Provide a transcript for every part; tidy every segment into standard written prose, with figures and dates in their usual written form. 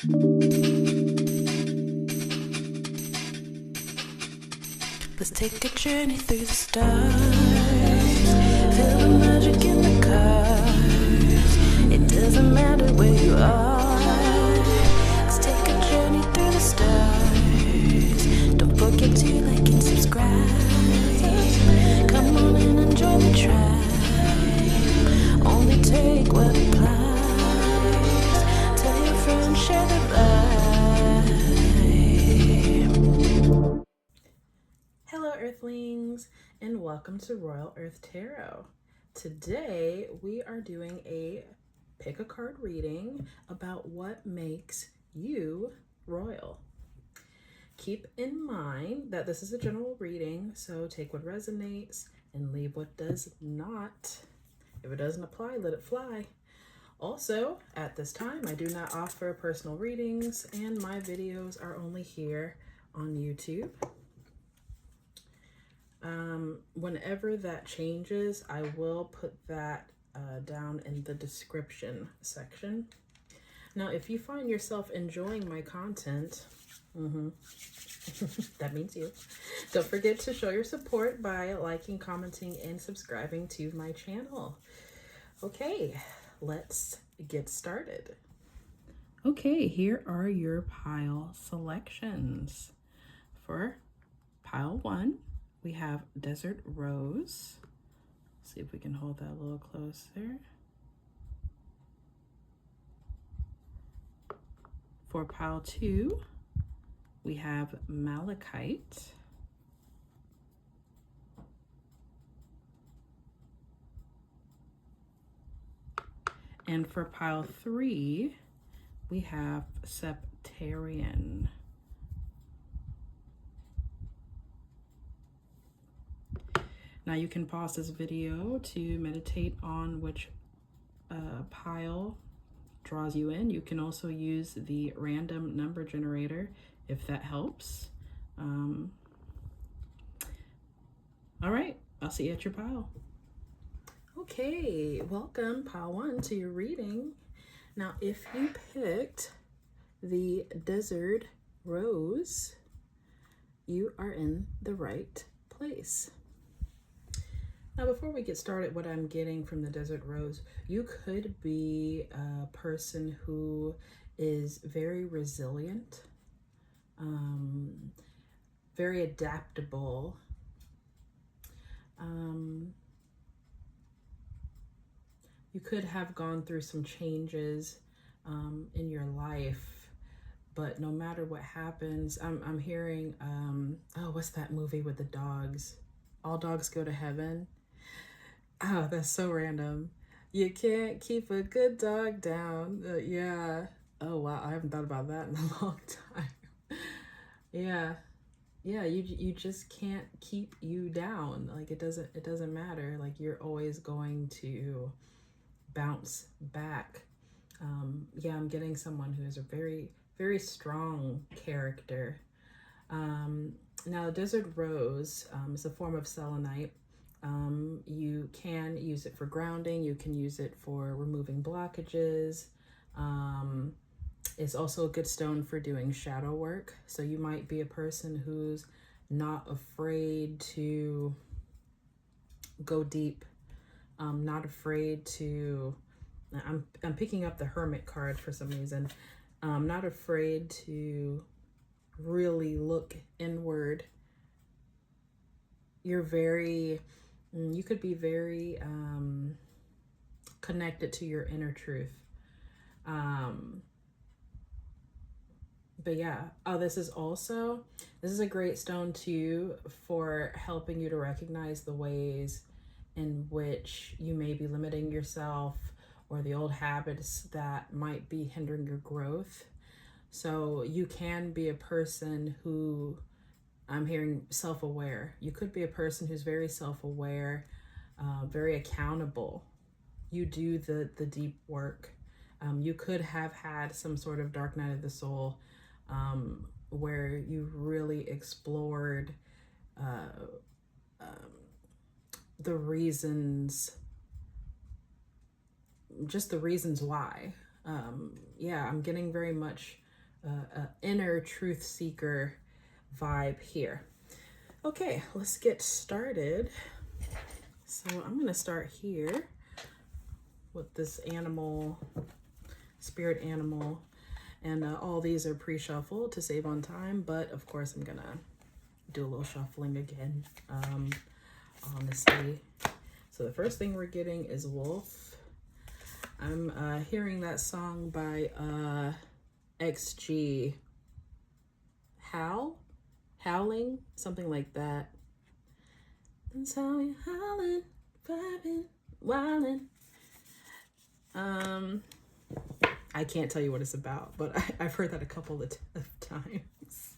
Let's take a journey through the stars. Feel the magic in the cars. It doesn't matter where you are. Let's take a journey through the stars. Don't forget to like and subscribe. Come on and enjoy the drive. Only take what applies. Tell your friends, share the vibe. Hello Earthlings, and welcome to Royal Earth Tarot. Today we are doing a pick a card reading about what makes you royal. Keep in mind that this is a general reading, so take what resonates and leave what does not. If it doesn't apply, let it fly. Also, at this time, I do not offer personal readings, and my videos are only here on YouTube. Whenever that changes, I will put that down in the description section. Now, if you find yourself enjoying my content, that means you. Don't forget to show your support by liking, commenting, and subscribing to my channel. Okay, let's get started. Okay, here are your pile selections. For pile 1, we have Desert Rose. See if we can hold that a little closer. For pile 2, we have Malachite. And for pile 3, we have Septarian. Now you can pause this video to meditate on which pile draws you in. You can also use the random number generator if that helps. All right, I'll see you at your pile. Okay, welcome pile 1 to your reading. Now, if you picked the Desert Rose, you are in the right place. Now, before we get started, what I'm getting from the Desert Rose, you could be a person who is very resilient, very adaptable, you could have gone through some changes in your life, but no matter what happens, I'm hearing, oh, what's that movie with the dogs? All Dogs Go to Heaven. Oh, that's so random. You can't keep a good dog down. Yeah. Oh, wow. I haven't thought about that in a long time. Yeah. Yeah, you just can't keep you down. Like, it doesn't matter. Like, you're always going to bounce back. Yeah, I'm getting someone who is a very, very strong character. Now, Desert Rose is a form of selenite. You can use it for grounding. You can use it for removing blockages. It's also a good stone for doing shadow work. So you might be a person who's not afraid to go deep, not afraid to, I'm picking up the Hermit card for some reason, not afraid to really look inward. You're very, you could be very connected to your inner truth. But yeah, oh, this is a great stone too for helping you to recognize the ways in which you may be limiting yourself or the old habits that might be hindering your growth. So you can be a person who, I'm hearing self-aware. You could be a person who's very self-aware, very accountable. You do the deep work. You could have had some sort of dark night of the soul where you really explored the reasons, just the reasons why. Yeah, I'm getting very much inner truth seeker vibe here. Okay, let's get started. So I'm going to start here with this animal, spirit animal, and all these are pre-shuffled to save on time, but of course I'm going to do a little shuffling again, honestly. So the first thing we're getting is Wolf. I'm hearing that song by XG, Howling, something like that. That's how we howling, vibing, wilding. I can't tell you what it's about, but I've heard that a couple of times.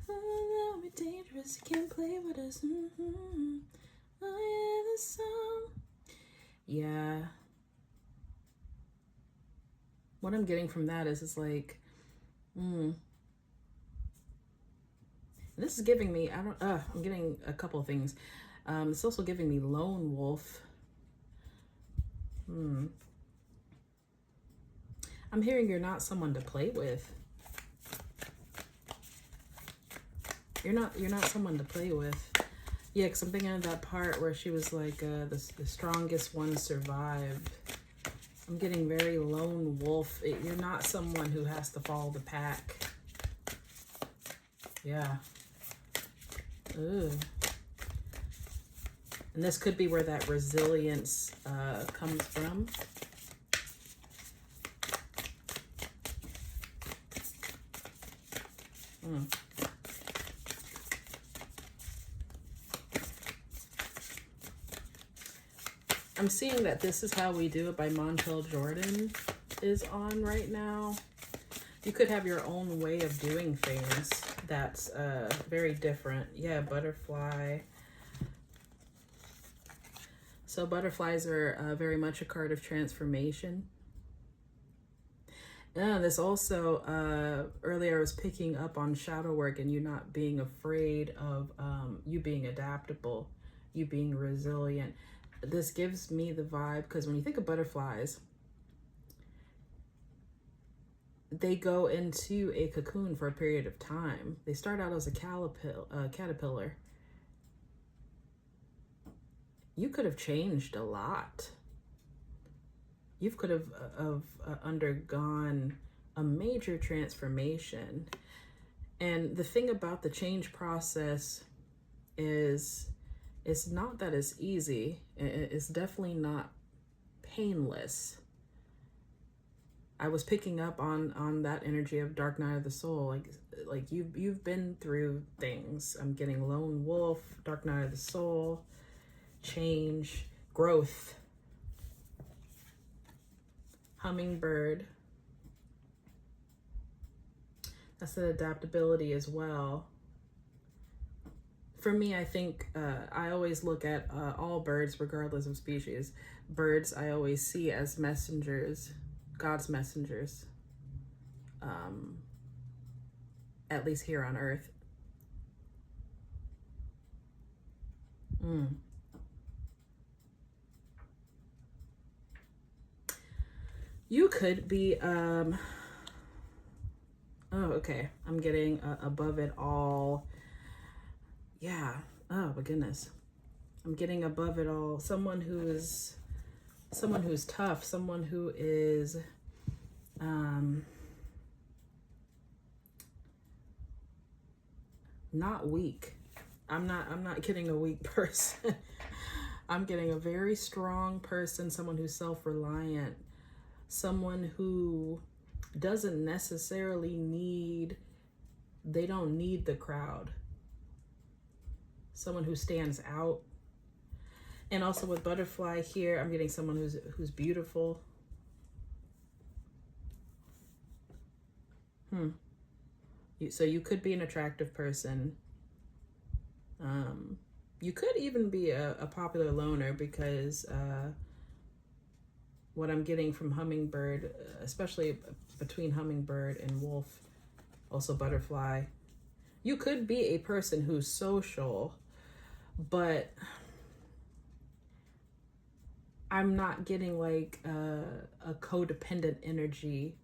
Oh, we're dangerous, you can't play with us. Mm-hmm. Oh yeah, the song. Yeah. What I'm getting from that is it's like, this is giving me, I'm getting a couple of things. It's also giving me lone wolf. I'm hearing you're not someone to play with. You're not someone to play with. Yeah, because I'm thinking of that part where she was like, the strongest one survived. I'm getting very lone wolf. You're not someone who has to follow the pack. Yeah. Ooh. And this could be where that resilience comes from. I'm seeing that This Is How We Do It by Montel Jordan is on right now. You could have your own way of doing things that's very different. Yeah, butterfly. So butterflies are very much a card of transformation. Yeah, this also, earlier I was picking up on shadow work and you not being afraid of you being adaptable, you being resilient. This gives me the vibe, because when you think of butterflies, they go into a cocoon for a period of time. They start out as a caterpillar. You could have changed a lot. You could have undergone a major transformation. And the thing about the change process is it's not that it's easy. It's definitely not painless. I was picking up on that energy of Dark Night of the Soul. Like you've been through things. I'm getting lone wolf, Dark Night of the Soul, change, growth. Hummingbird. That's the adaptability as well. For me, I think I always look at all birds, regardless of species. Birds I always see as messengers, God's messengers, at least here on earth. You could be, oh, okay. I'm getting above it all. Yeah. Oh my goodness. I'm getting above it all. Someone who's tough, someone who is, not weak. I'm not getting a weak person. I'm getting a very strong person, someone who's self-reliant, someone who doesn't necessarily need, they don't need the crowd. Someone who stands out. And also with butterfly here, I'm getting someone who's beautiful. So you could be an attractive person. You could even be a popular loner, because what I'm getting from hummingbird, especially between hummingbird and wolf, also butterfly, you could be a person who's social, but I'm not getting like a codependent energy.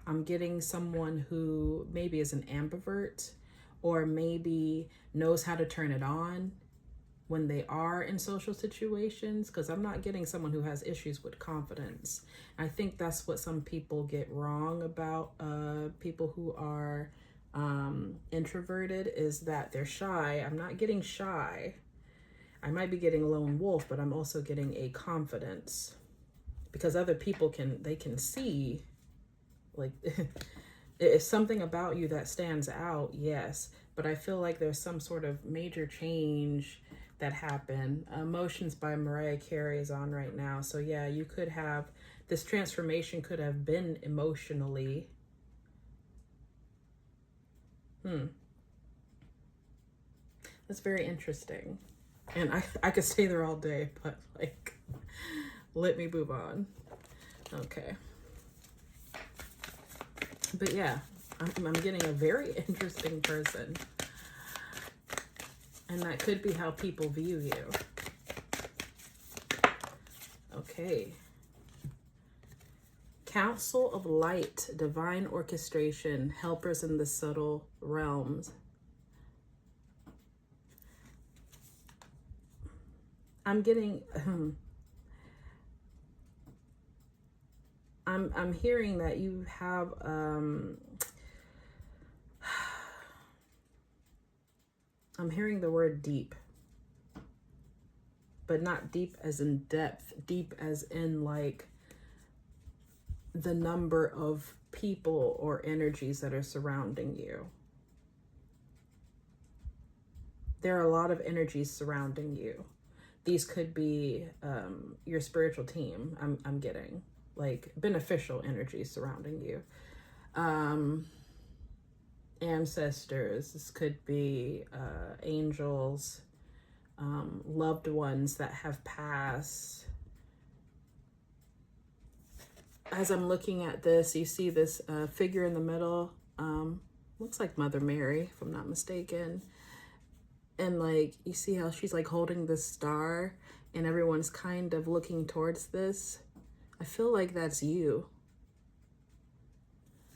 I'm getting someone who maybe is an ambivert, or maybe knows how to turn it on when they are in social situations, because I'm not getting someone who has issues with confidence. I think that's what some people get wrong about people who are introverted, is that they're shy. I'm not getting shy. I might be getting lone wolf, but I'm also getting a confidence, because other people can see, like, if something about you that stands out, yes, but I feel like there's some sort of major change that happened. Emotions by Mariah Carey is on right now. So yeah, you could have, this transformation could have been emotionally. That's very interesting. And I could stay there all day, but like, let me move on. Okay. But yeah, I'm getting a very interesting person. And that could be how people view you. Okay. Council of Light, divine orchestration, helpers in the subtle realms. I'm getting, I'm hearing that you have, I'm hearing the word deep, but not deep as in depth, deep as in like the number of people or energies that are surrounding you. There are a lot of energies surrounding you. These could be your spiritual team. I'm getting like beneficial energies surrounding you. Ancestors. This could be angels, loved ones that have passed. As I'm looking at this, you see this figure in the middle. Looks like Mother Mary, if I'm not mistaken. And like, you see how she's like holding this star and everyone's kind of looking towards this. I feel like that's you.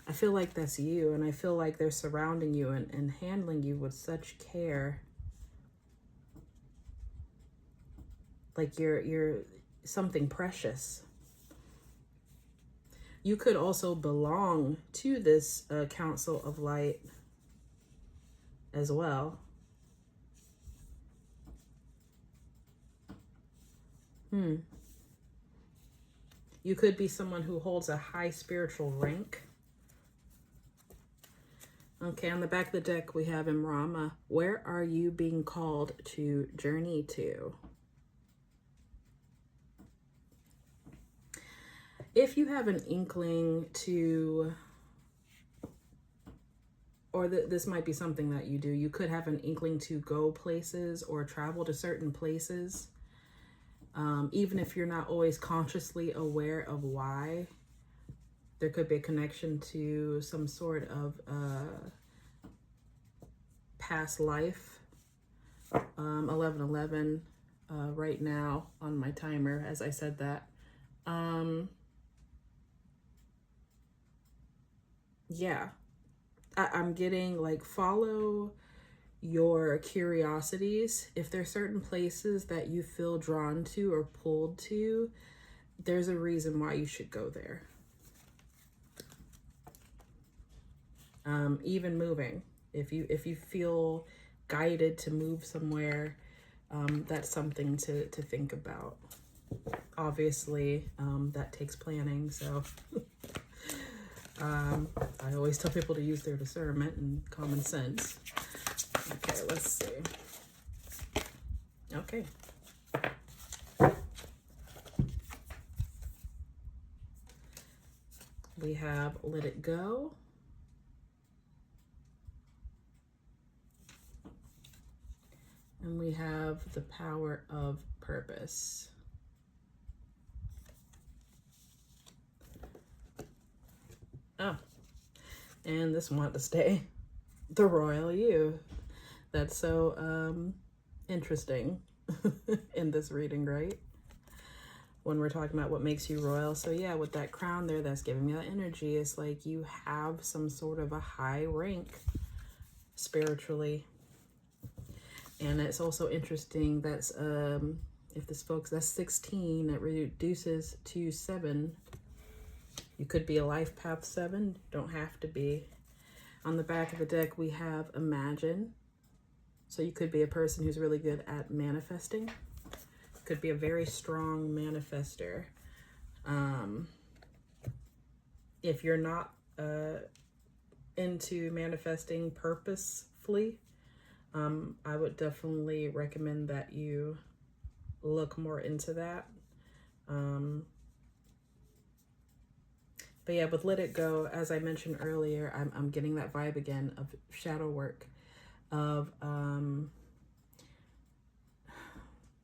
I feel like that's you. And I feel like they're surrounding you and handling you with such care. Like you're something precious. You could also belong to this Council of Light as well. You could be someone who holds a high spiritual rank. Okay, on the back of the deck, we have Imrama. Where are you being called to journey to? If you have an inkling to, or this might be something that you do, you could have an inkling to go places or travel to certain places. Even if you're not always consciously aware of why, there could be a connection to some sort of past life. 11:11 right now on my timer as I said that. Yeah, I'm getting like, follow your curiosities. If there's certain places that you feel drawn to or pulled to, there's a reason why you should go there. Even moving, if you feel guided to move somewhere, that's something to think about. Obviously, that takes planning, so I always tell people to use their discernment and common sense. Okay, let's see. Okay. We have Let It Go. And we have the Power of Purpose. Oh, and this one to stay. The Royal You. That's so interesting in this reading, right? when we're talking about what makes you royal. So yeah, with that crown there, that's giving me that energy. It's like you have some sort of a high rank spiritually. And it's also interesting that's if this folks, that's 16, that reduces to 7. You could be a life path 7, don't have to be. On the back of the deck we have imagine. So you could be a person who's really good at manifesting. Could be a very strong manifester. If you're not into manifesting purposefully, I would definitely recommend that you look more into that. But yeah, with Let It Go, as I mentioned earlier, I'm getting that vibe again of shadow work, of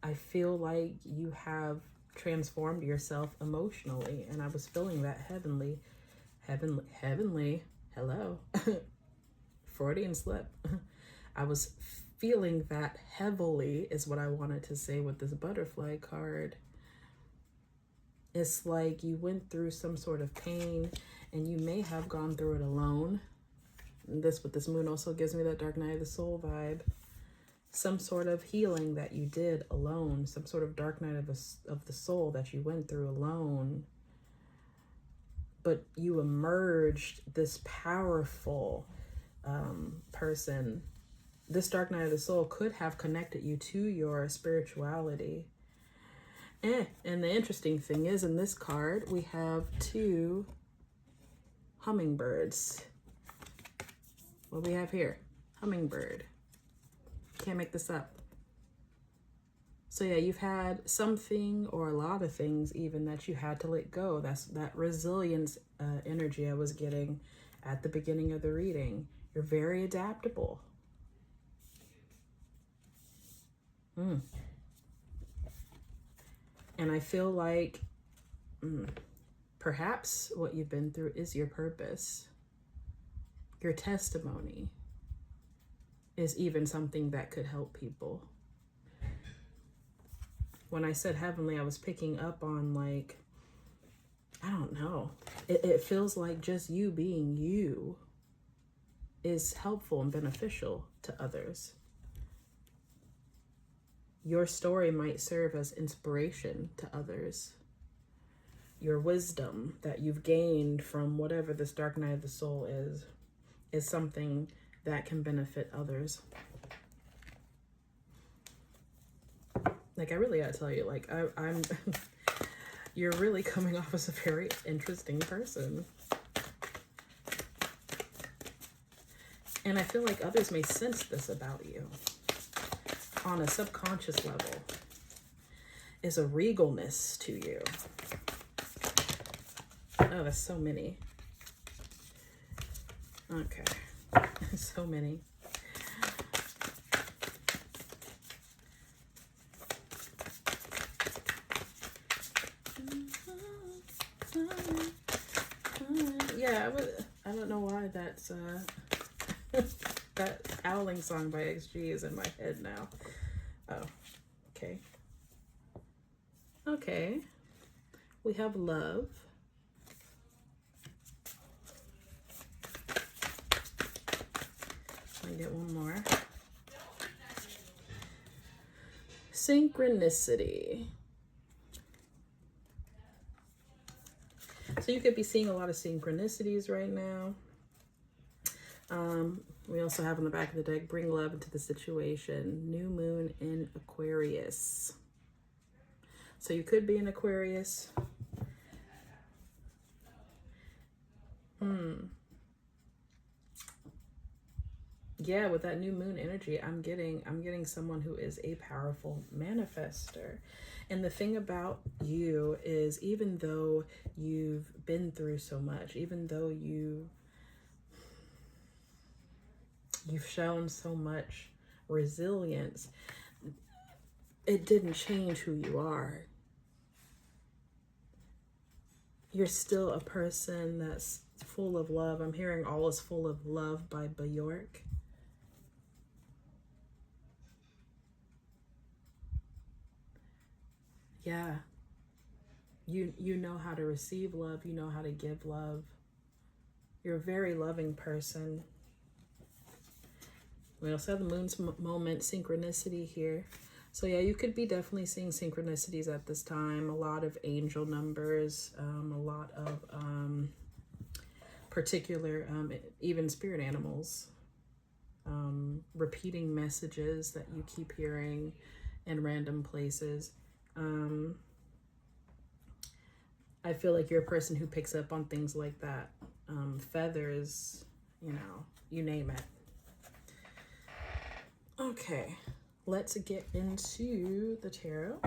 I feel like you have transformed yourself emotionally, and I was feeling that heavenly, hello, Freudian slip. I was feeling that heavily is what I wanted to say with this butterfly card. It's like you went through some sort of pain, and you may have gone through it alone. And this, with this moon, also gives me that dark night of the soul vibe. Some sort of healing that you did alone, some sort of dark night of the soul that you went through alone. But you emerged this powerful person. This dark night of the soul could have connected you to your spirituality. And the interesting thing is, in this card, we have 2 hummingbirds. What we have here? Hummingbird. Can't make this up. So yeah, you've had something, or a lot of things even, that you had to let go. That's that resilience energy I was getting at the beginning of the reading. You're very adaptable. And I feel like perhaps what you've been through is your purpose. Your testimony is even something that could help people. When I said heavenly, I was picking up on, like, I don't know. It feels like just you being you is helpful and beneficial to others. Your story might serve as inspiration to others. Your wisdom that you've gained from whatever this dark night of the soul is something that can benefit others. Like, I really gotta tell you, like, I'm you're really coming off as a very interesting person. And I feel like others may sense this about you on a subconscious level. Is a regalness to you. Oh, that's so many. Okay. So many. Yeah, I don't know why that's that Owling song by XG is in my head now. Oh, okay. Okay. We have love. Let me get one more. Synchronicity. So you could be seeing a lot of synchronicities right now. We also have on the back of the deck, bring love into the situation. New moon in Aquarius. So you could be in Aquarius. Yeah, with that new moon energy, I'm getting someone who is a powerful manifester. And the thing about you is, even though you've been through so much, even though you've shown so much resilience, it didn't change who you are. You're still a person that's full of love. I'm hearing All Is Full of Love by Bjork. Yeah. You know how to receive love. You know how to give love. You're a very loving person. We also have the moon's moment synchronicity here. So yeah, you could be definitely seeing synchronicities at this time. A lot of angel numbers, a lot of particular, even spirit animals, repeating messages that you keep hearing in random places. I feel like you're a person who picks up on things like that. Feathers, you know, you name it. Okay, let's get into the tarot.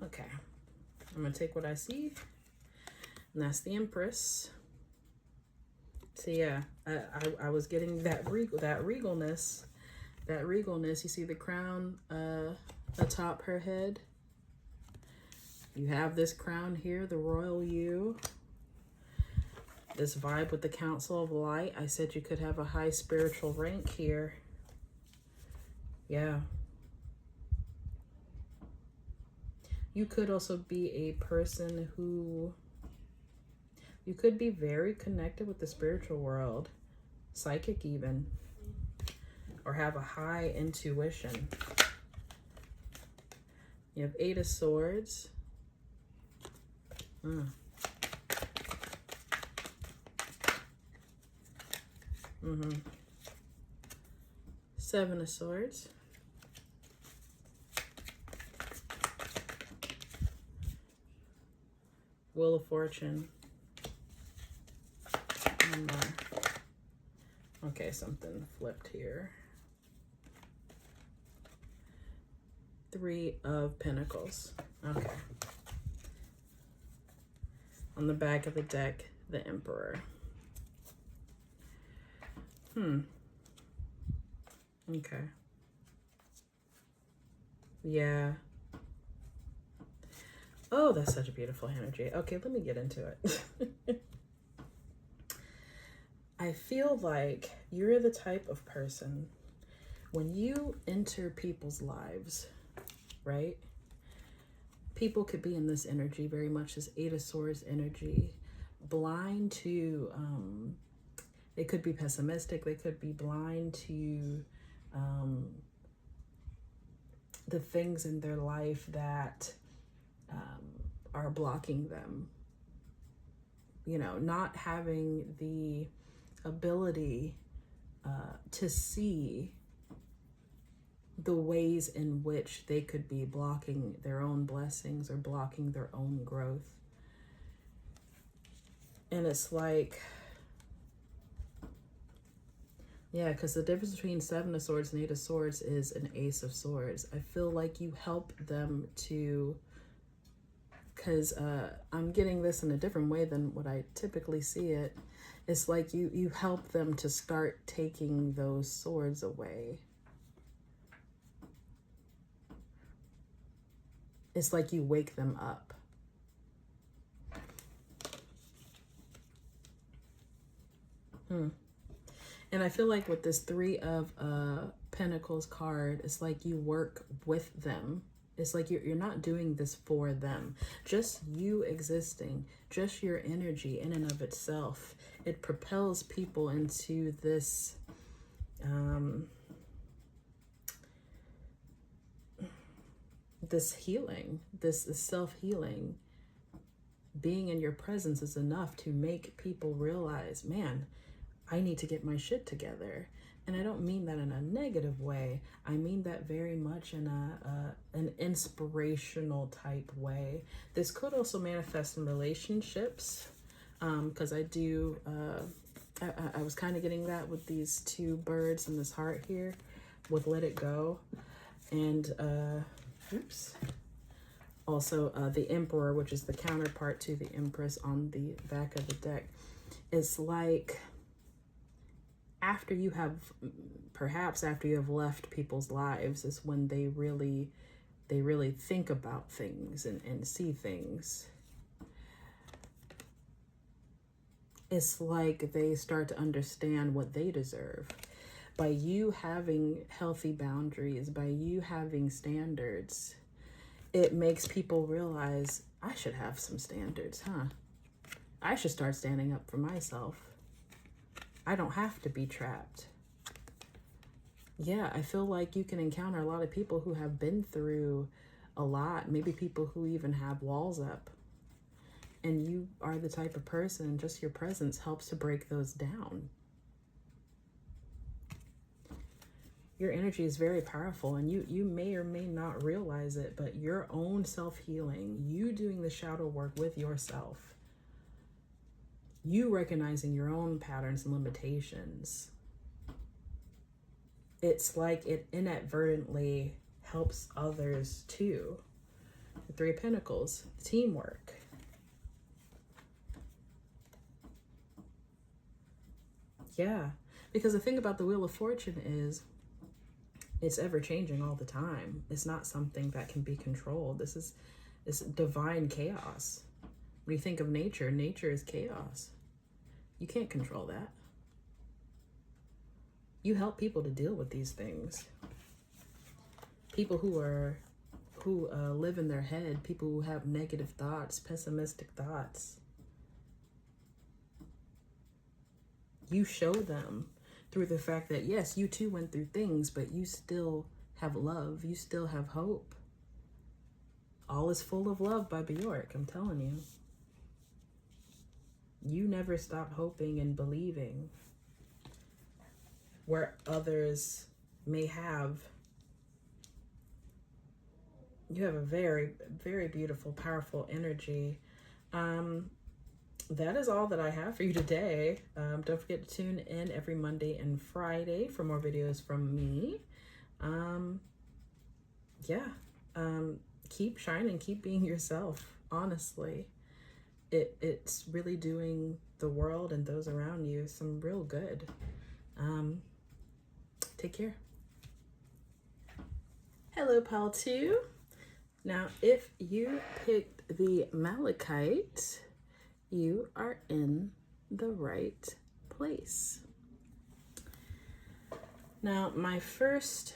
Okay, I'm gonna take what I see, and that's the Empress. So yeah, I was getting that regalness. You see the crown atop her head. You have this crown here, the royal you. This vibe with the Council of Light. I said you could have a high spiritual rank here. Yeah. You could also be a person who, you could be very connected with the spiritual world, psychic even, or have a high intuition. You have 8 of Swords. 7 of Swords. Wheel of Fortune. Okay, something flipped here. 3 of Pentacles. Okay. On the back of the deck, the Emperor. Okay. Yeah. Oh, that's such a beautiful energy. Okay, let me get into it. I feel like you're the type of person, when you enter people's lives, right? People could be in this energy, very much this 8 of Swords energy, blind to, they could be pessimistic, they could be blind to the things in their life that are blocking them. You know, not having the ability to see the ways in which they could be blocking their own blessings or blocking their own growth. And it's like, yeah, because the difference between 7 of Swords and 8 of Swords is an Ace of Swords. I feel like you help them to, because I'm getting this in a different way than what I typically see it. It's like you help them to start taking those swords away. It's like you wake them up. And I feel like with this 3 of Pentacles card, it's like you work with them. It's like you're not doing this for them. Just you existing, just your energy in and of itself, it propels people into this this healing, this self-healing. Being in your presence is enough to make people realize, man, I need to get my shit together. And I don't mean that in a negative way. I mean that very much in an inspirational type way. This could also manifest in relationships, because I do, I was kind of getting that with these 2 birds and this heart here with Let It Go. And, oops. Also, the Emperor, which is the counterpart to the Empress on the back of the deck. It's like, after you have, perhaps after you have left people's lives, is when they really think about things and see things. it's like they start to understand what they deserve. By you having healthy boundaries, by you having standards, it makes people realize, I should have some standards, huh? I should start standing up for myself. I don't have to be trapped. Yeah, I feel like you can encounter a lot of people who have been through a lot, maybe people who even have walls up. And you are the type of person, just your presence helps to break those down. Your energy is very powerful, and you may or may not realize it, but your own self-healing, you doing the shadow work with yourself, you recognizing your own patterns and limitations, it's like it inadvertently helps others too. The Three of Pentacles, teamwork. Yeah, because the thing about the Wheel of Fortune is it's ever changing all the time. It's not something that can be controlled. This is divine chaos. When you think of nature, nature is chaos. You can't control that. You help people to deal with these things. People who live in their head, people who have negative thoughts, pessimistic thoughts. You show them through the fact that, yes, you too went through things, but you still have love. You still have hope. All is full of love by Bjork, I'm telling you. You never stop hoping and believing where others may have. You have a very, very beautiful, powerful energy. That is all that I have for you today. Don't forget to tune in every Monday and Friday for more videos from me. Keep shining, keep being yourself, honestly. It's really doing the world and those around you some real good. Take care. Hello, Pal 2. Now, if you picked the Malachite, you are in the right place. Now, my first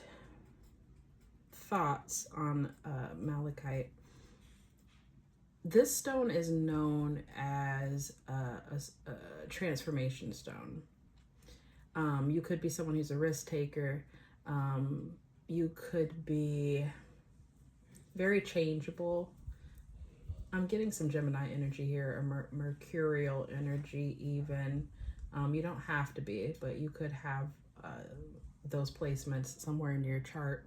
thoughts on Malachite. This stone is known as a transformation stone. You could be someone who's a risk taker. You could be very changeable. I'm getting some Gemini energy here, or Mercurial energy even. You don't have to be, but you could have those placements somewhere in your chart.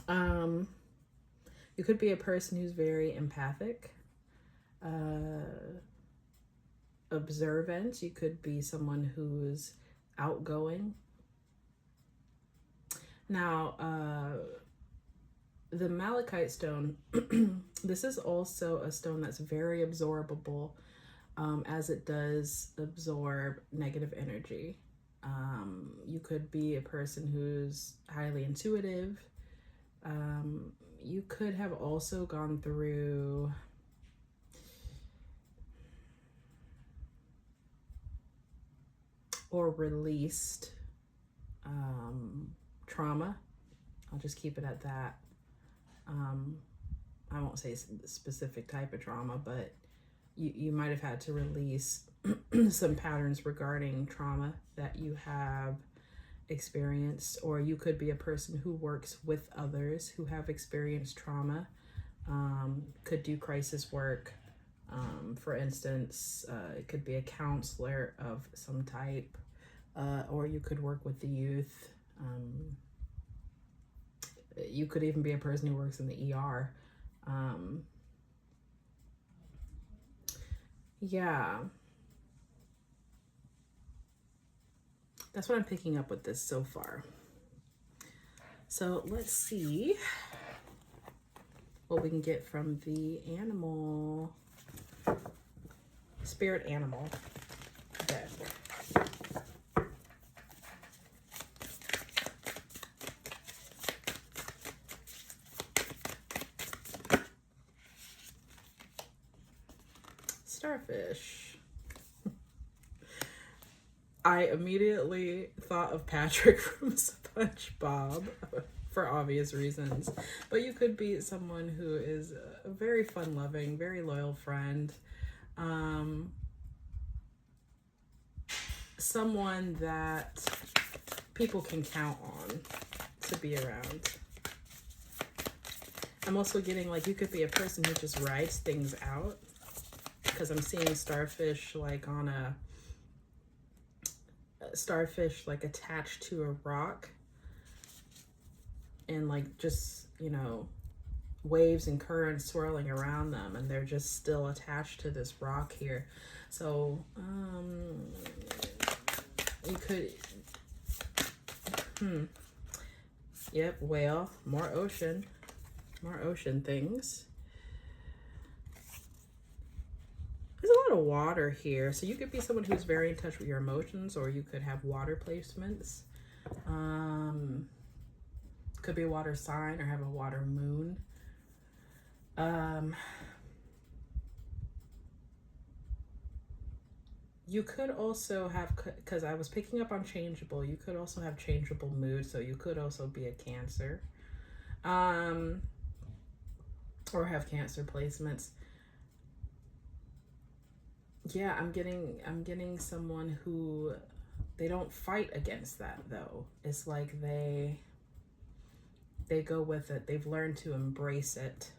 You could be a person who's very empathic, observant. You could be someone who's outgoing. Now, the Malachite stone, this is also a stone that's very absorbable, as it does absorb negative energy. You could be a person who's highly intuitive. You could have also gone through or released trauma. I'll just keep it at that. I won't say a specific type of trauma, but you might have had to release some patterns regarding trauma that you have experienced, or you could be a person who works with others who have experienced trauma, could do crisis work. For instance, it could be a counselor of some type, or you could work with the youth. You could even be a person who works in the ER. Yeah. That's what I'm picking up with this so far. So let's see what we can get from the animal, spirit animal deck. Starfish. I immediately thought of Patrick from SpongeBob for obvious reasons. But you could be someone who is a very fun-loving, very loyal friend. Someone that people can count on to be around. I'm also getting like you could be a person who just rides things out, because I'm seeing starfish like on a starfish like attached to a rock, and like just, you know, waves and currents swirling around them, and they're just still attached to this rock here. So you could yep, whale, more ocean things. There's a lot of water here, so you could be someone who's very in touch with your emotions, or you could have water placements. Could be a water sign or have a water moon. You could also have, because I was picking up on changeable, you could also have changeable mood, so you could also be a Cancer. Or have Cancer placements. Yeah, I'm getting someone who, they don't fight against that though. It's like they go with it. They've learned to embrace it.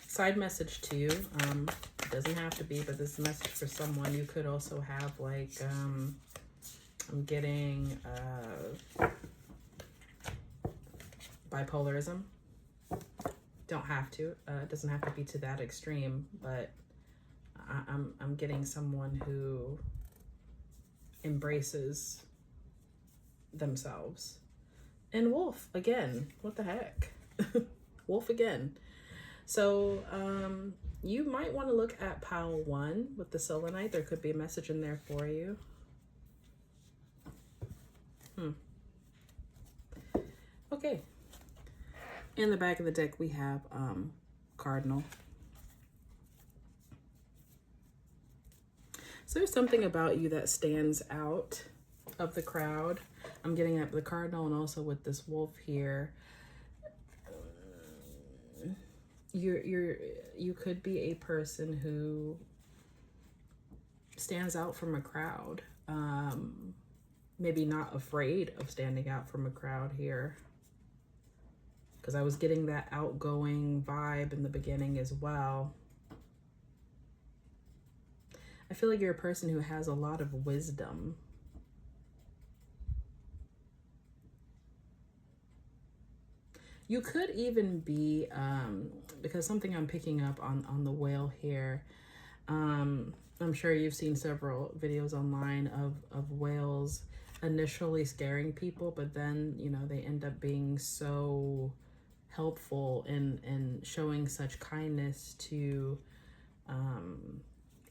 Side message to you. It doesn't have to be, but this is a message for someone. You could also have like, I'm getting bipolarism. Don't have to. It doesn't have to be to that extreme, but I'm getting someone who embraces themselves. And wolf again. What the heck? Wolf again. So you might want to look at pile 1 with the selenite. There could be a message in there for you. Okay. In the back of the deck we have Cardinal. So there's something about you that stands out of the crowd. I'm getting at the Cardinal, and also with this wolf here. You could be a person who stands out from a crowd. Maybe not afraid of standing out from a crowd here, because I was getting that outgoing vibe in the beginning as well. I feel like you're a person who has a lot of wisdom. You could even be, because something I'm picking up on the whale here, I'm sure you've seen several videos online of whales initially scaring people, but then, you know, they end up being so helpful and showing such kindness to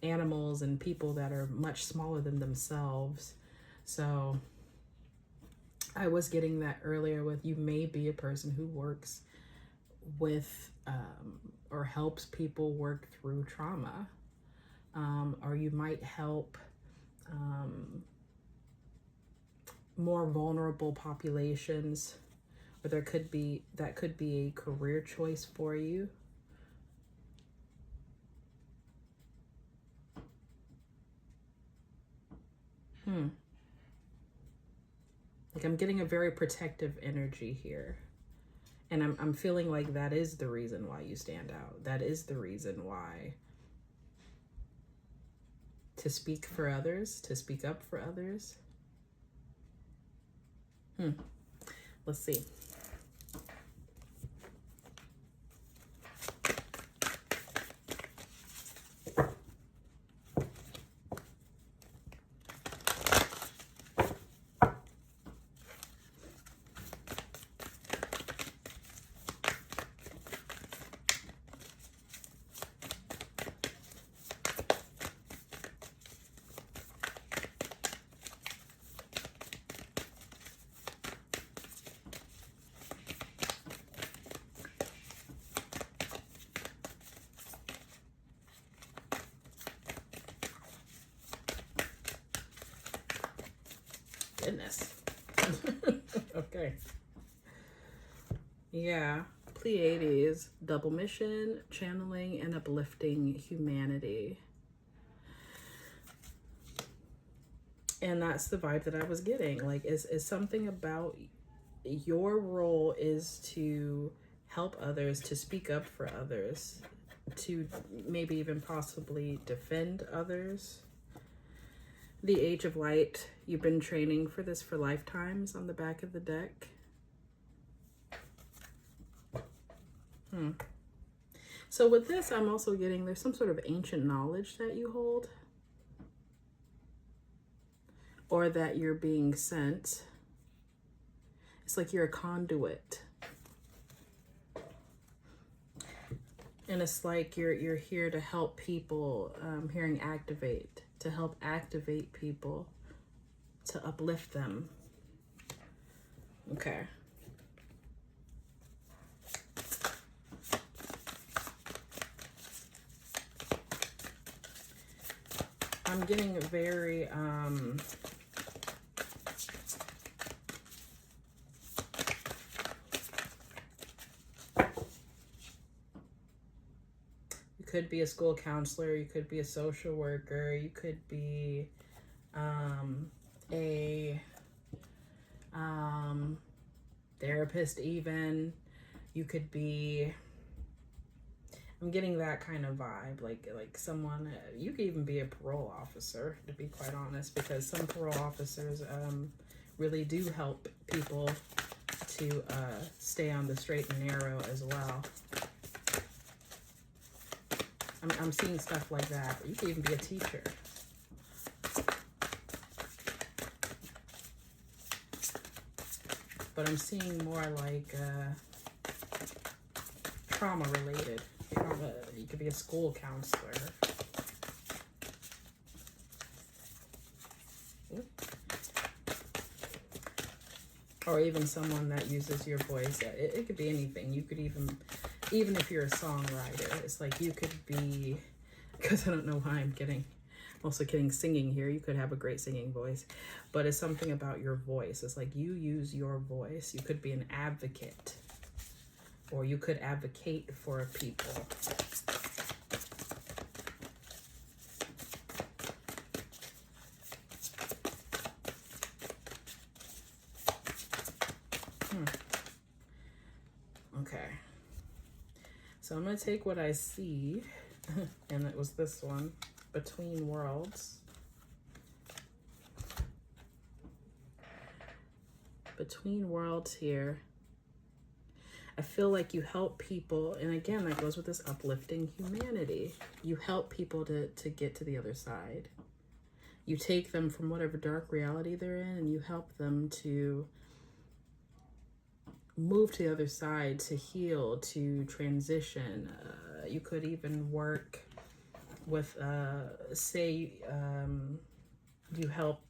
animals and people that are much smaller than themselves. So I was getting that earlier with, you may be a person who works with or helps people work through trauma, or you might help more vulnerable populations, or that could be a career choice for you. Like I'm getting a very protective energy here. And I'm feeling like that is the reason why you stand out. That is the reason why. To speak for others, to speak up for others. Let's see. Okay. Yeah. Pleiades, double mission, channeling and uplifting humanity. And that's the vibe that I was getting. Like, is something about your role is to help others, to speak up for others, to maybe even possibly defend others. The Age of Light, you've been training for this for lifetimes on the back of the deck. So with this, I'm also getting there's some sort of ancient knowledge that you hold, or that you're being sent. It's like you're a conduit. And it's like you're here to help people, hearing activate, to help activate people, to uplift them. Okay. I'm getting very, you could be a school counselor, you could be a social worker, you could be a therapist even. You could be, I'm getting that kind of vibe, like someone, you could even be a parole officer, to be quite honest, because some parole officers really do help people to stay on the straight and narrow as well. I'm seeing stuff like that. You could even be a teacher. But I'm seeing more like trauma related. You could be a school counselor. Or even someone that uses your voice. It could be anything. You could even if you're a songwriter, it's like you could be, because I don't know why I'm also getting singing here. You could have a great singing voice, but it's something about your voice. It's like you use your voice. You could be an advocate, or you could advocate for people. Okay. So I'm going to take what I see, and it was this one, Between Worlds. Between Worlds here. I feel like you help people, and again, that goes with this uplifting humanity. You help people to get to the other side. You take them from whatever dark reality they're in, and you help them to move to the other side, to heal, to transition. You could even work with, say, you help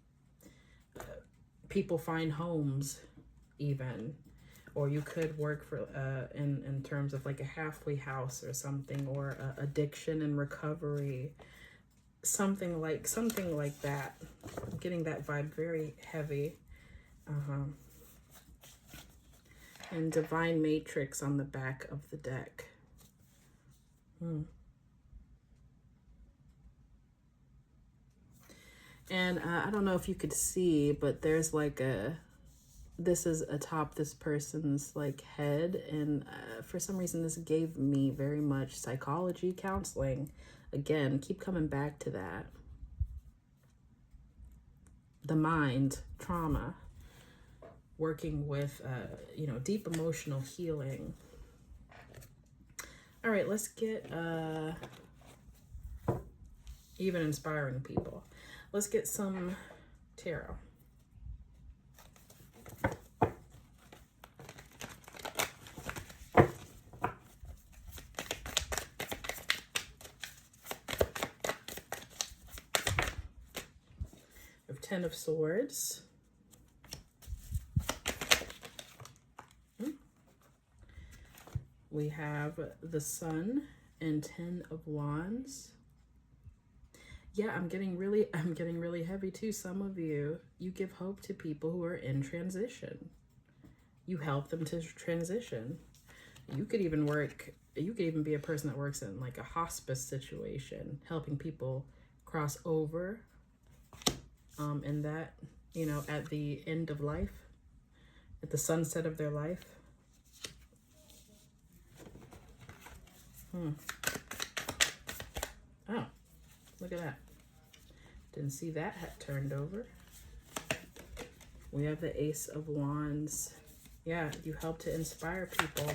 people find homes even, or you could work for in terms of like a halfway house or something, or addiction and recovery, something like that. I'm getting that vibe very heavy. And Divine Matrix on the back of the deck. And I don't know if you could see, but there's like this is atop this person's like head, and for some reason this gave me very much psychology counseling. Again, keep coming back to that. The mind, trauma, working with deep emotional healing. All right, let's get even inspiring people. Let's get some tarot. We have 10 of Swords. We have the Sun and 10 of Wands. Yeah, I'm getting really heavy too. Some of you give hope to people who are in transition. You help them to transition. You could even be a person that works in like a hospice situation, helping people cross over in that, at the end of life, at the sunset of their life. Oh, look at that. Didn't see that had turned over. We have the Ace of Wands. Yeah, you help to inspire people.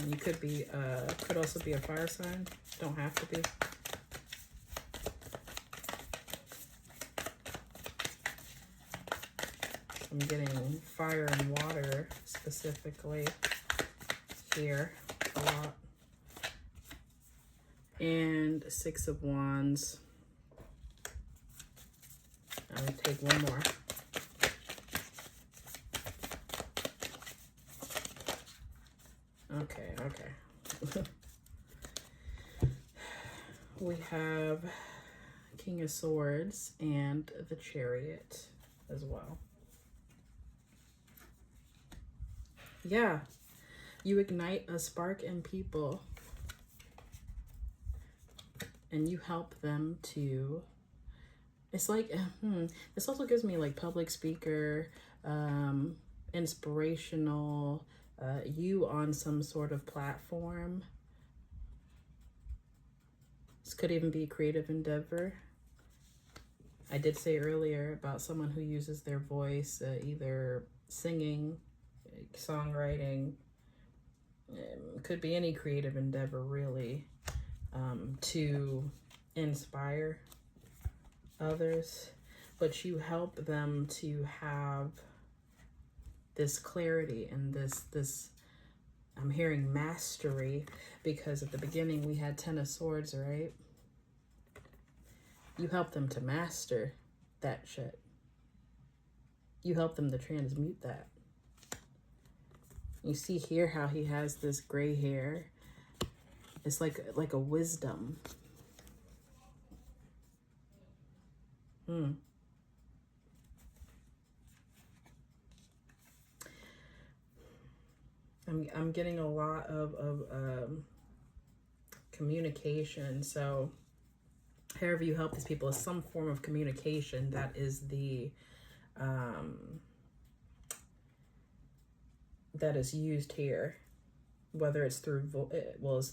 You could also be a fire sign. Don't have to be. I'm getting fire and water specifically here a lot. And Six of Wands. I'm gonna take one more. Okay. We have King of Swords and the Chariot as well. Yeah, you ignite a spark in people and you help them to, it's like, this also gives me like public speaker, inspirational, you on some sort of platform. This could even be a creative endeavor. I did say earlier about someone who uses their voice, either singing, songwriting, could be any creative endeavor really, to inspire others, but you help them to have this clarity and this I'm hearing mastery, because at the beginning we had 10 of Swords, right? You help them to master that shit. You help them to transmute that. You see here how he has this gray hair. It's like a wisdom. I'm getting a lot of communication. So however you help these people is some form of communication that is that is used here, whether it's through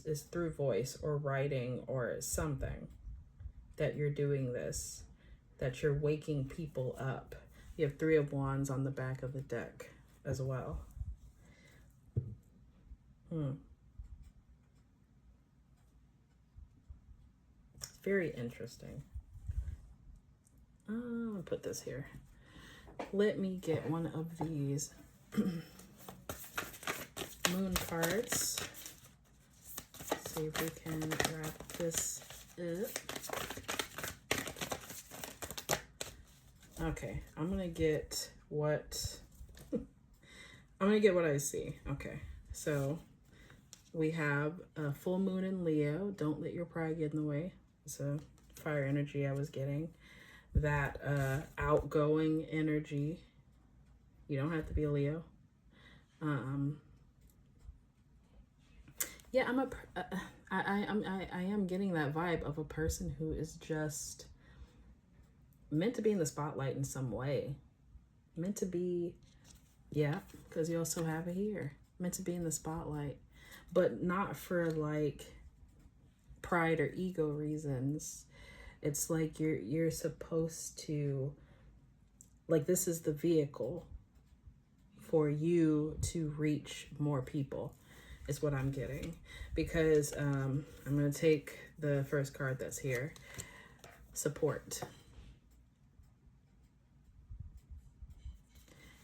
it's through voice or writing or something, that you're doing this, that you're waking people up. You have Three of Wands on the back of the deck as well. It's very interesting. I'm gonna put this here. Let me get one of these moon cards. See if we can wrap this up. Okay, I'm gonna get what I see. Okay, so we have a full moon in Leo. Don't let your pride get in the way. It's a fire energy I was getting. That outgoing energy. You don't have to be a Leo. Yeah, I am getting that vibe of a person who is just meant to be in the spotlight in some way. Meant to be, yeah, because you also have it here. Meant to be in the spotlight, but not for like pride or ego reasons. It's like you're supposed to, like, this is the vehicle for you to reach more people, is what I'm getting. Because I'm going to take the first card that's here. Support.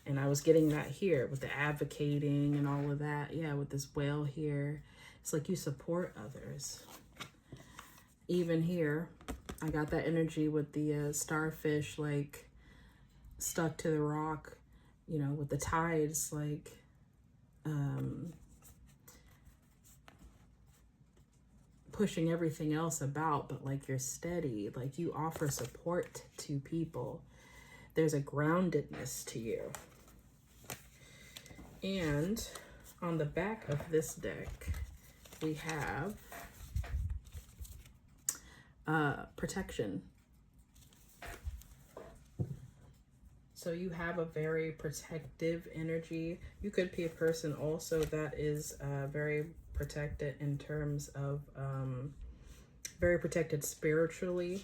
And I was getting that here with the advocating and all of that. Yeah, with this whale here. It's like you support others. Even here, I got that energy with the starfish, like, stuck to the rock, you know, with the tides, like, pushing everything else about, but like you're steady, like you offer support to people. There's a groundedness to you. And on the back of this deck, we have protection. So you have a very protective energy. You could be a person also that is very protected in terms of very protected spiritually,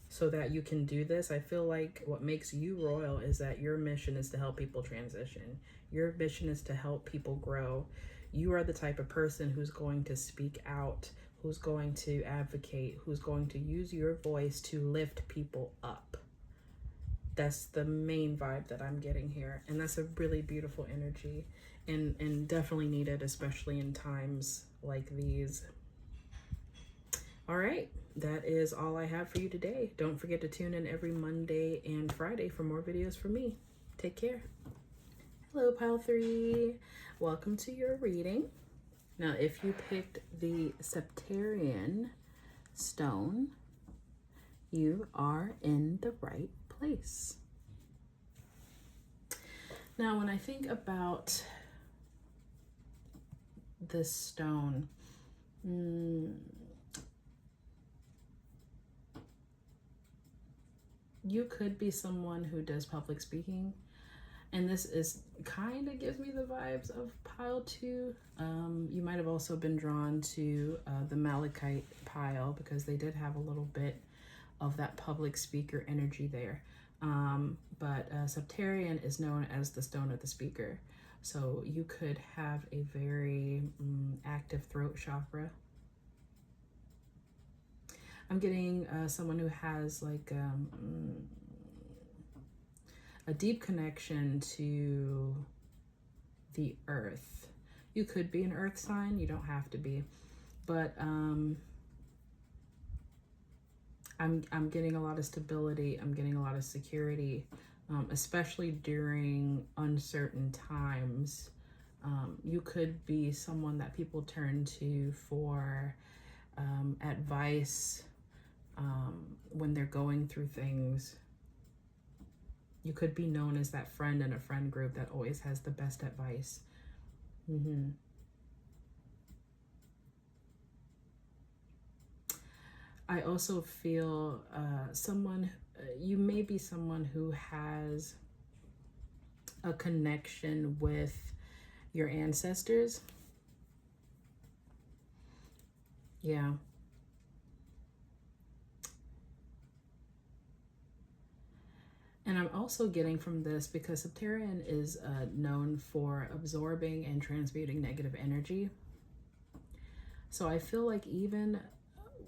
so that you can do this. I feel like what makes you royal is that your mission is to help people transition. Your mission is to help people grow. You are the type of person who's going to speak out, who's going to advocate, who's going to use your voice to lift people up. That's the main vibe that I'm getting here. And that's a really beautiful energy, and definitely needed, especially in times like these. All right, that is all I have for you today. Don't forget to tune in every Monday and Friday for more videos from me. Take care. Hello, Pile 3. Welcome to your reading. Now, if you picked the Septarian stone, you are in the right place. Now, when I think about this stone, you could be someone who does public speaking, and this is kind of gives me the vibes of pile 2. You might have also been drawn to the malachite pile, because they did have a little bit of that public speaker energy there. But Septarian is known as the stone of the speaker. So you could have a very active throat chakra. I'm getting someone who has like a deep connection to the earth. You could be an earth sign, you don't have to be, but I'm getting a lot of stability. I'm getting a lot of security, especially during uncertain times. You could be someone that people turn to for advice when they're going through things. You could be known as that friend in a friend group that always has the best advice. I also feel you may be someone who has a connection with your ancestors. Yeah. And I'm also getting from this, because Septarian is known for absorbing and transmuting negative energy. So I feel like even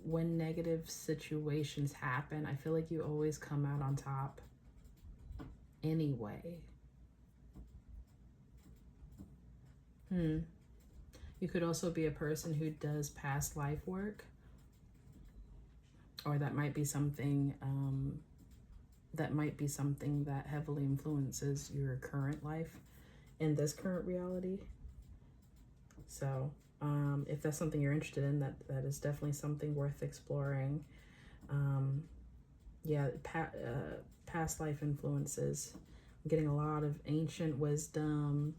when negative situations happen, I feel like you always come out on top anyway. You could also be a person who does past life work, or that might be something that heavily influences your current life in this current reality. So if that's something you're interested in, that is definitely something worth exploring. Yeah, past life influences. I'm getting a lot of ancient wisdom,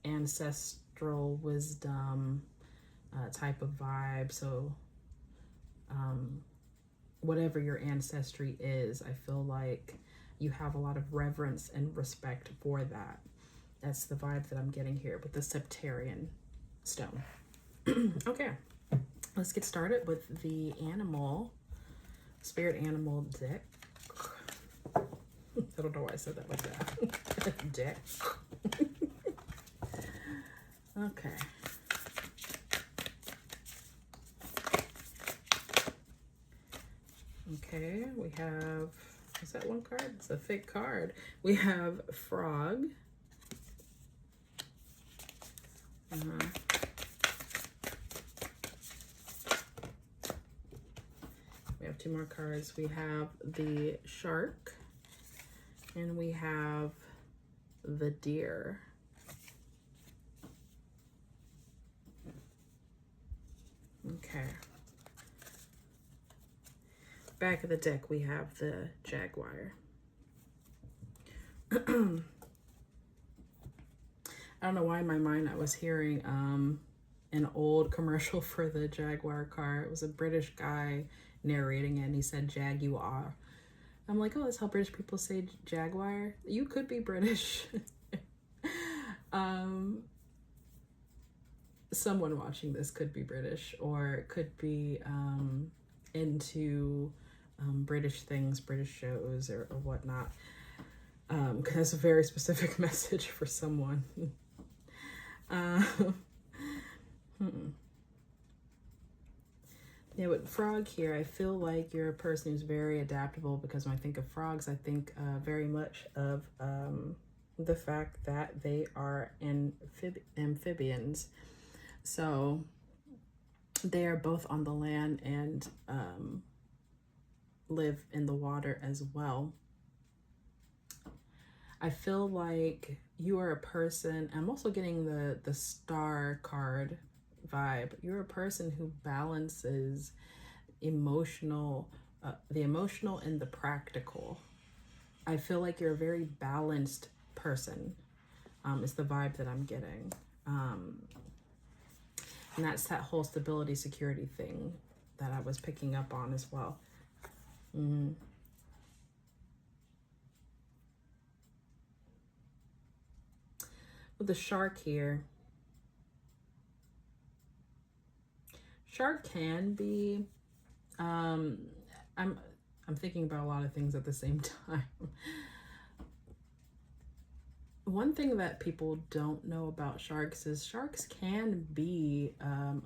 ancestral wisdom type of vibe. So whatever your ancestry is, I feel like you have a lot of reverence and respect for that. That's the vibe that I'm getting here with the Septarian stone. Okay, let's get started with the spirit animal deck. I don't know why I said that like that. Deck. Okay. Okay, we have, is that one card? It's a fake card. We have frog. We have 2 more cards. We have the shark, and we have the deer. Okay. Back of the deck, we have the Jaguar. I don't know why in my mind I was hearing an old commercial for the Jaguar car. It was a British guy narrating it, and he said Jaguar. I'm like, oh, that's how British people say Jaguar. You could be British. Someone watching this could be British, or could be into British things, British shows, or whatnot. Because that's a very specific message for someone. Yeah, with frog here, I feel like you're a person who's very adaptable, because when I think of frogs, I think very much of the fact that they are amphibians. So they are both on the land and live in the water as well. I feel like you are a person, I'm also getting the star card vibe. You're a person who balances the emotional and the practical. I feel like you're a very balanced person. Is the vibe that I'm getting. And that's that whole stability, security thing that I was picking up on as well. With the shark here, shark can be, I'm thinking about a lot of things at the same time. One thing that people don't know about sharks is sharks can be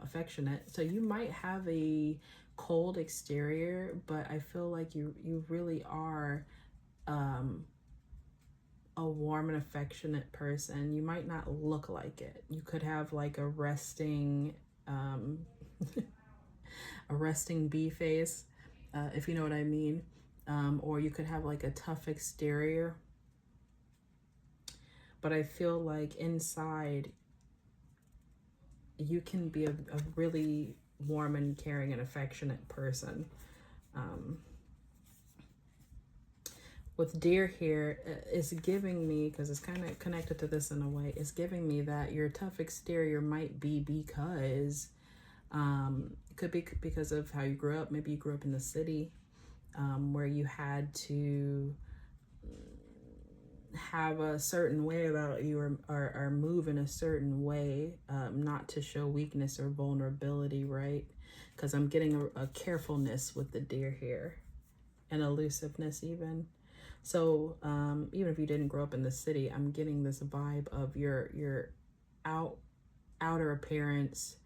affectionate. So you might have a cold exterior, but I feel like you really are a warm and affectionate person. You might not look like it. You could have like a resting a resting bee face, if you know what I mean. Or you could have like a tough exterior. But I feel like inside, you can be a really warm and caring and affectionate person. With deer here, it's giving me, because it's kind of connected to this in a way, it's giving me that your tough exterior might be because, it could be because of how you grew up. Maybe you grew up in the city, where you had to have a certain way about you, or move in a certain way, not to show weakness or vulnerability, right? Because I'm getting a carefulness with the deer here, and elusiveness even. So even if you didn't grow up in the city, I'm getting this vibe of your outer appearance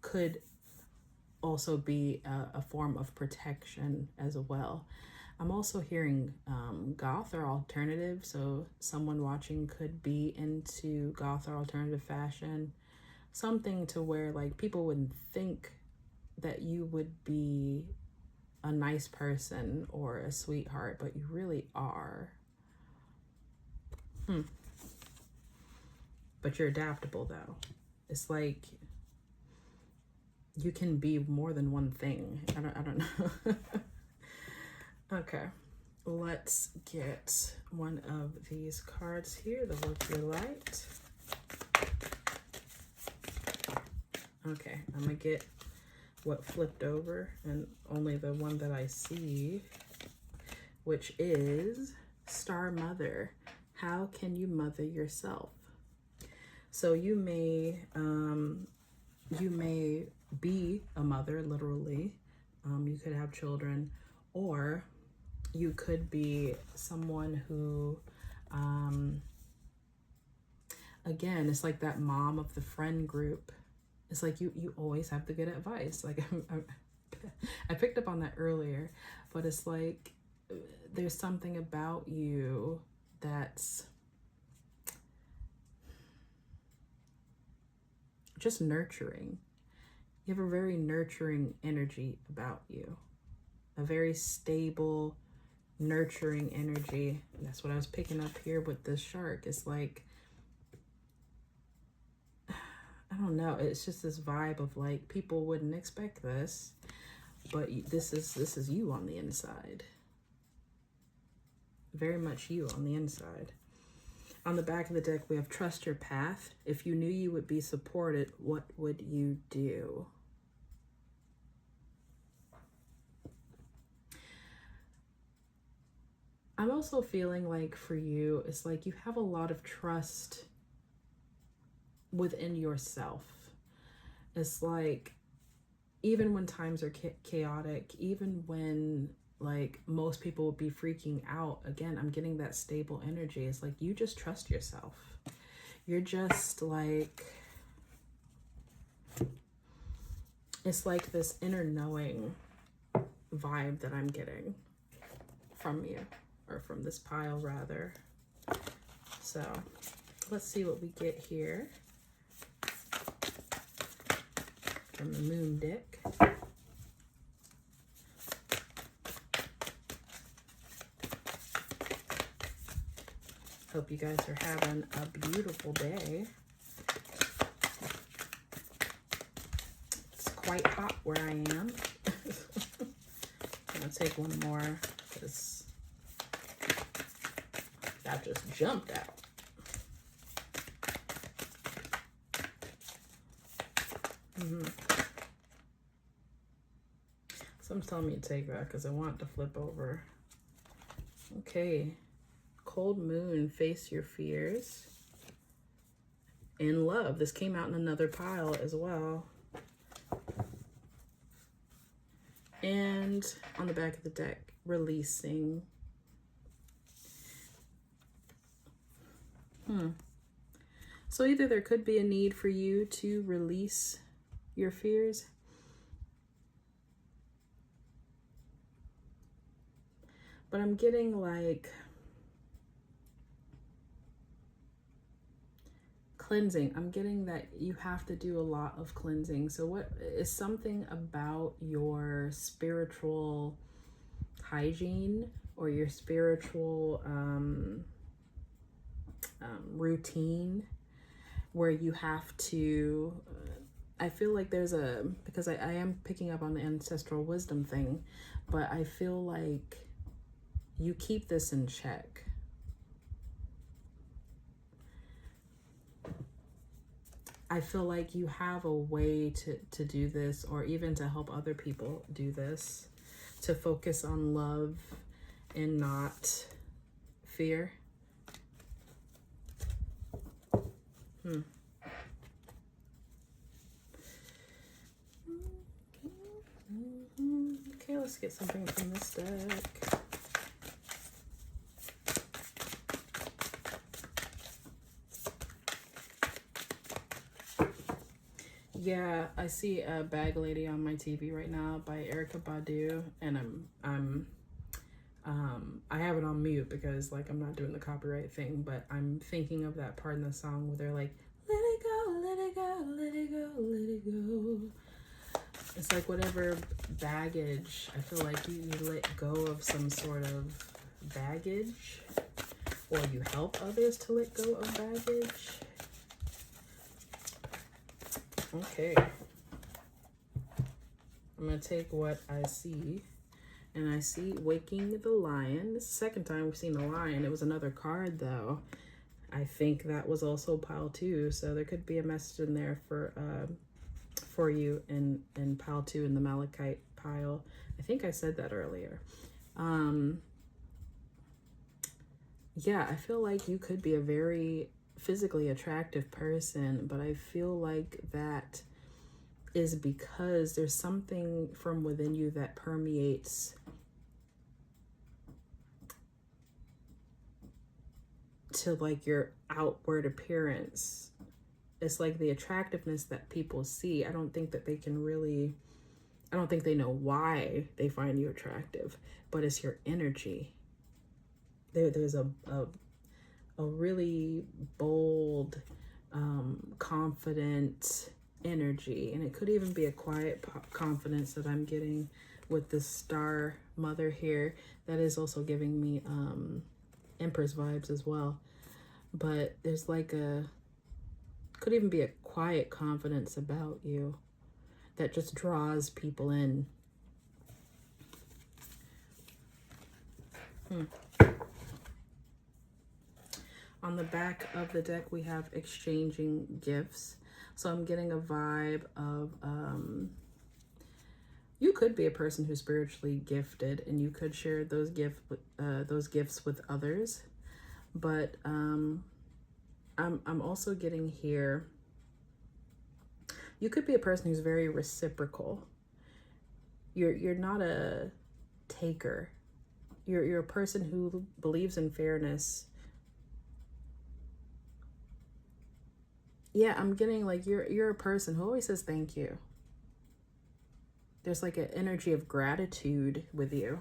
could also be a form of protection as well. I'm also hearing goth or alternative. So someone watching could be into goth or alternative fashion. Something to where like people wouldn't think that you would be a nice person or a sweetheart, but you really are. But you're adaptable though. It's like you can be more than one thing. I don't know. Okay, let's get one of these cards here, the Work Your Light. Okay, I'm gonna get what flipped over, and only the one that I see, which is Star Mother. How can you mother yourself? So you may be a mother, literally. You could have children, or you could be someone who, again, it's like that mom of the friend group. It's like you always have the good advice. Like I picked up on that earlier, but it's like there's something about you that's just nurturing. You have a very nurturing energy about you, a very stable, nurturing energy. And that's what I was picking up here with this shark. It's like, I don't know, it's just this vibe of like people wouldn't expect this, but this is you on the inside. Very much you on the inside. On the back of the deck, we have trust your path. If you knew you would be supported, what would you do? I'm also feeling like for you, it's like you have a lot of trust within yourself. It's like, even when times are chaotic, even when like most people would be freaking out, again, I'm getting that stable energy. It's like you just trust yourself. You're just like, it's like this inner knowing vibe that I'm getting from you, or from this pile rather. So let's see what we get here from the moon deck. Hope you guys are having a beautiful day. It's quite hot where I am. I'm gonna take one more because that just jumped out. Someone's telling me to take that because I want to flip over. Okay. Cold moon, face your fears. And love. This came out in another pile as well. And on the back of the deck, releasing. So either there could be a need for you to release your fears, but I'm getting like cleansing. I'm getting that you have to do a lot of cleansing. So what is something about your spiritual hygiene or your spiritual routine where you have to, I feel like there's a, because I am picking up on the ancestral wisdom thing, but I feel like you keep this in check. I feel like you have a way to do this, or even to help other people do this, to focus on love and not fear. Okay, let's get something from this deck. Yeah, I see a Bag Lady on my TV right now by Erykah Badu, and I have it on mute because like I'm not doing the copyright thing, but I'm thinking of that part in the song where they're like, let it go, let it go, let it go, let it go. It's like whatever baggage, I feel like you let go of some sort of baggage, or you help others to let go of baggage. Okay, I'm gonna take what I see, and I see Waking the Lion. This is the second time we've seen the lion. It was another card though. I think that was also pile 2, so there could be a message in there for you in pile 2 in the Malachite pile. I think I said that earlier. Yeah, I feel like you could be a very physically attractive person, but I feel like that is because there's something from within you that permeates to like your outward appearance. It's like the attractiveness that people see. I don't think that they can really, I don't think they know why they find you attractive, but it's your energy. There's a really bold, confident energy, and it could even be a quiet confidence that I'm getting with this star mother here that is also giving me Empress vibes as well. But there's like a Could even be a quiet confidence about you that just draws people in. On the back of the deck, we have exchanging gifts. So I'm getting a vibe of you could be a person who's spiritually gifted, and you could share those gifts with others. But I'm also getting here, you could be a person who's very reciprocal. You're not a taker. You're a person who believes in fairness. Yeah, I'm getting like you're a person who always says thank you. There's like an energy of gratitude with you.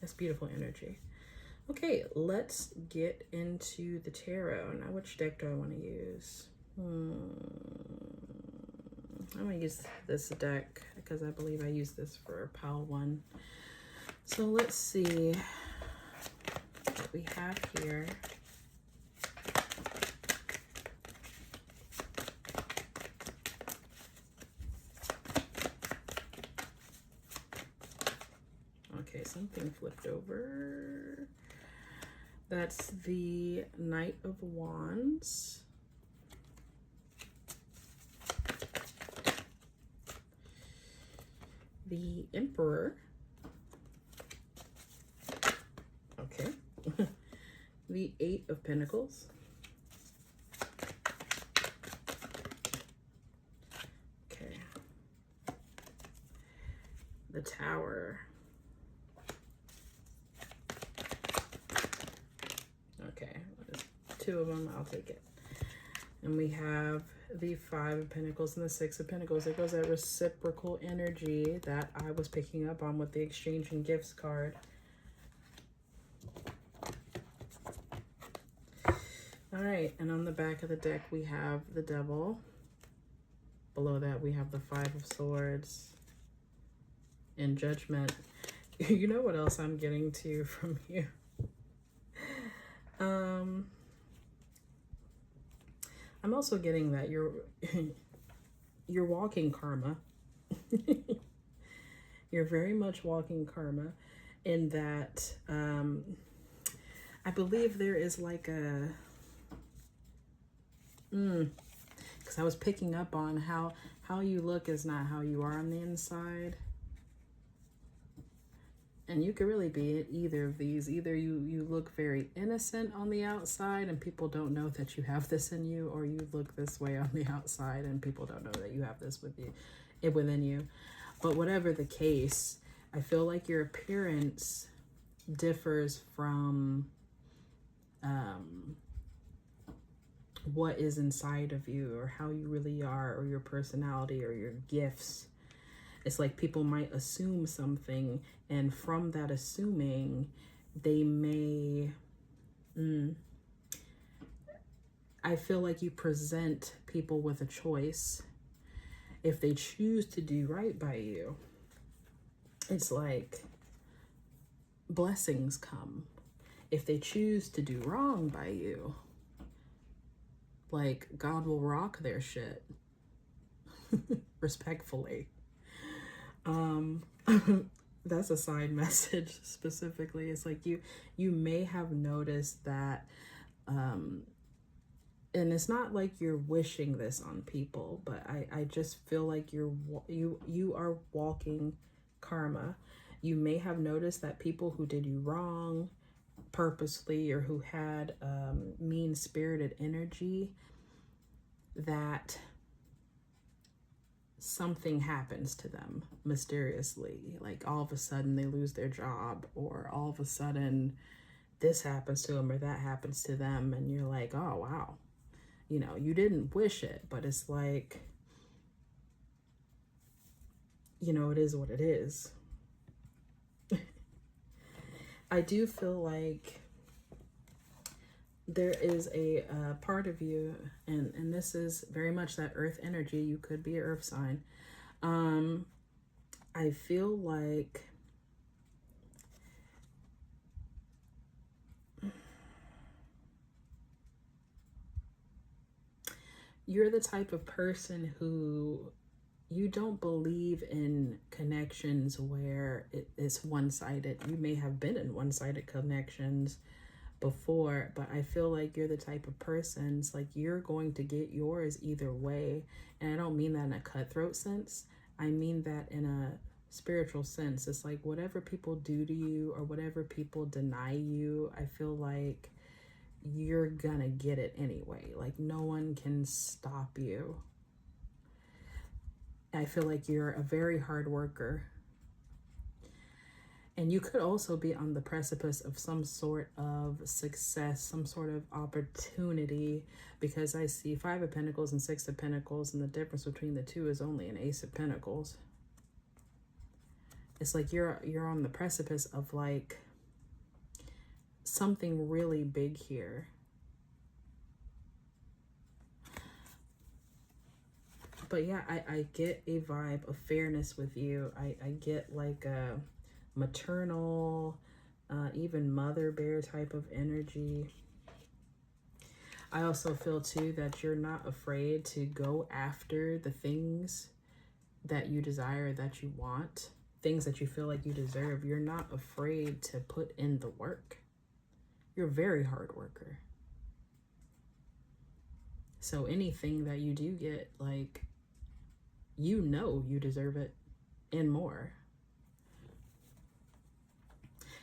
That's beautiful energy. Okay, let's get into the tarot. Now, which deck do I want to use? I'm going to use this deck because I believe I used this for pile 1. So let's see what we have here. Okay, something flipped over. That's the Knight of Wands. The Emperor. Okay. The Eight of Pentacles. Okay. The Tower. Okay, there's 2 of them, I'll take it. And we have the Five of Pentacles and the Six of Pentacles. There goes that reciprocal energy that I was picking up on with the exchanging gifts card. All right, and on the back of the deck, we have the Devil. Below that, we have the Five of Swords and Judgment. You know what else I'm getting to from you? I'm also getting that you're walking karma. You're very much walking karma in that I believe there is like a because I was picking up on how you look is not how you are on the inside. And you could really be either of these. Either you look very innocent on the outside and people don't know that you have this in you, or you look this way on the outside and people don't know that you have this within you. But whatever the case, I feel like your appearance differs from what is inside of you, or how you really are, or your personality, or your gifts. It's like people might assume something, and from that assuming, they may... I feel like you present people with a choice. If they choose to do right by you, it's like blessings come. If they choose to do wrong by you, like God will rock their shit. Respectfully. That's a side message specifically. It's like you may have noticed that and it's not like you're wishing this on people, but I just feel like you are walking karma. You may have noticed that people who did you wrong purposely, or who had mean-spirited energy, that something happens to them mysteriously. Like all of a sudden they lose their job, or all of a sudden this happens to them or that happens to them, and you're like, oh wow, you know, you didn't wish it, but it's like, you know, it is what it is. I do feel like there is a part of you, and this is very much that earth energy. You could be an earth sign. I feel like you're the type of person who you don't believe in connections where it's one-sided. You may have been in one-sided connections before, but I feel like you're the type of person, it's like you're going to get yours either way. And I don't mean that in a cutthroat sense. I mean that in a spiritual sense. It's like whatever people do to you or whatever people deny you, I feel like you're gonna get it anyway. Like no one can stop you. I feel like you're a very hard worker. And you could also be on the precipice of some sort of success, some sort of opportunity, because I see 5 of Pentacles and 6 of Pentacles, and the difference between the two is only an Ace of Pentacles. It's like you're on the precipice of like something really big here. But yeah, I get a vibe of fairness with you. I get like a maternal, even mother bear type of energy. I also feel too that you're not afraid to go after the things that you desire, that you want, things that you feel like you deserve. You're not afraid to put in the work. You're a very hard worker. So anything that you do get, like, you know you deserve it and more.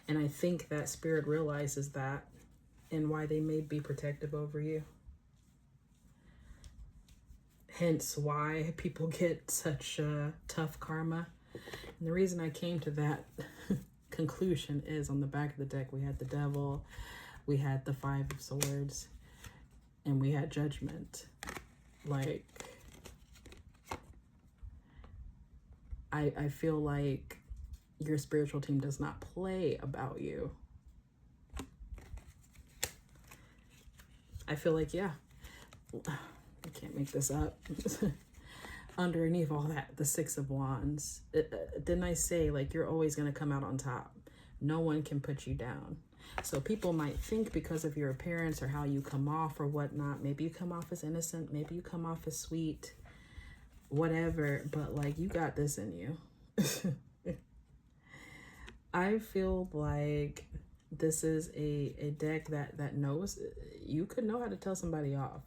And I think that Spirit realizes that and why they may be protective over you. Hence why people get such tough karma. And the reason I came to that conclusion is on the back of the deck, we had the Devil, we had the 5 of Swords, and we had Judgment. Like, I feel like your spiritual team does not play about you. I feel like, yeah, I can't make this up. Underneath all that, the 6 of Wands. Didn't I say, like, you're always going to come out on top? No one can put you down. So people might think because of your appearance or how you come off or whatnot, maybe you come off as innocent, maybe you come off as sweet, whatever, but like you got this in you. I feel like this is a deck that knows you could know how to tell somebody off.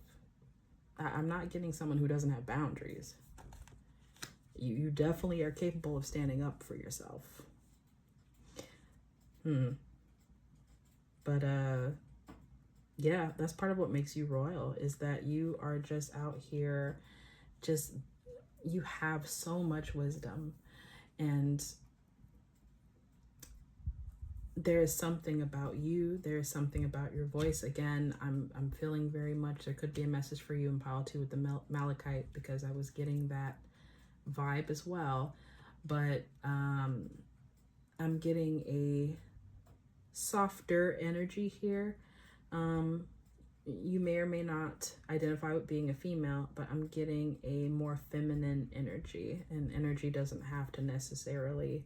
I'm not getting someone who doesn't have boundaries. You definitely are capable of standing up for yourself. But yeah, that's part of what makes you royal, is that you are just out here, just, you have so much wisdom, and there is something about you, there is something about your voice. Again, I'm feeling very much there could be a message for you in pile 2 with the Malachite, because I was getting that vibe as well. But I'm getting a softer energy here. You may or may not identify with being a female, but I'm getting a more feminine energy, and energy doesn't have to necessarily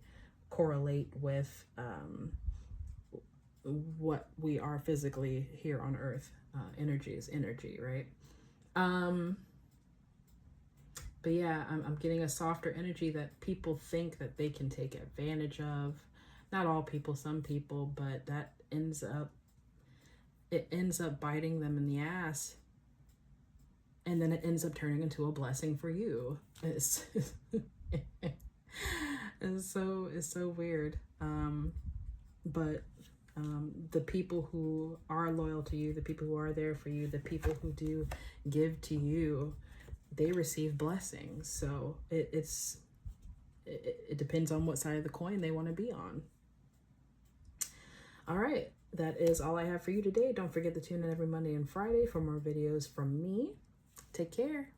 correlate with what we are physically here on earth. Energy is energy, right? But yeah, I'm getting a softer energy that people think that they can take advantage of. Not all people, some people, but that ends up biting them in the ass, and then it ends up turning into a blessing for you. It's so weird. But the people who are loyal to you, the people who are there for you, the people who do give to you, they receive blessings. So it depends on what side of the coin they want to be on. All right, that is all I have for you today. Don't forget to tune in every Monday and Friday for more videos from me. Take care.